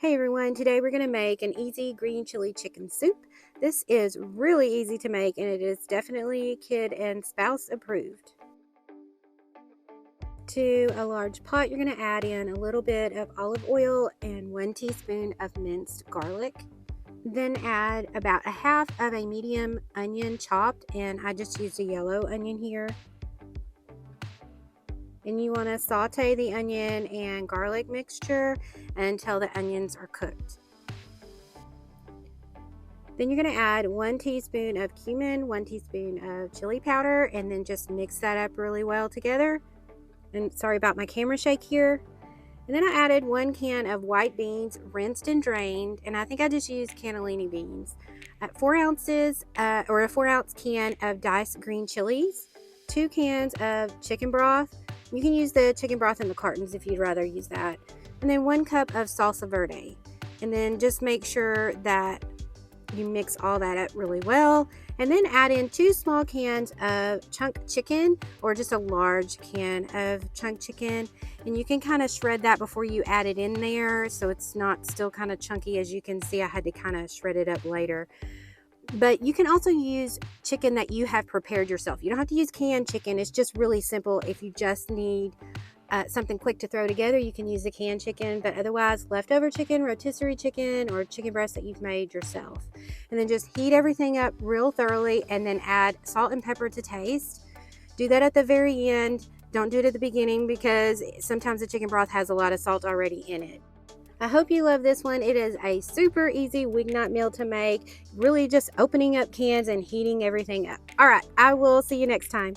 Hey everyone, today we're going to make an easy green chili chicken soup. This is really easy to make and it is definitely kid and spouse approved. To a large pot, you're going to add in a little bit of olive oil and 1 teaspoon of minced garlic. Then add about a half of a medium onion chopped, and I just used a yellow onion here. And you want to saute the onion and garlic mixture until the onions are cooked. Then you're going to add 1 teaspoon of cumin, 1 teaspoon of chili powder, and then just mix that up really well together. And sorry about my camera shake here. And then I added 1 can of white beans, rinsed and drained, and I think I just used cannellini beans. 4 ounces or a 4-ounce can of diced green chilies, 2 cans of chicken broth. You can use the chicken broth in the cartons if you'd rather use that. And then 1 cup of salsa verde. And then just make sure that you mix all that up really well, and then add in 2 small cans of chunk chicken, or just a large can of chunk chicken, and you can kind of shred that before you add it in there so it's not still kind of chunky. As you can see, I had to kind of shred it up later. But you can also use chicken that you have prepared yourself. You don't have to use canned chicken. It's just really simple. If you just need something quick to throw together, you can use the canned chicken, but otherwise leftover chicken, rotisserie chicken, or chicken breast that you've made yourself. And then just heat everything up real thoroughly, and then add salt and pepper to taste. Do that at the very end. Don't do it at the beginning because sometimes the chicken broth has a lot of salt already in it. I hope you love this one. It is a super easy weeknight meal to make. Really just opening up cans and heating everything up. All right, I will see you next time.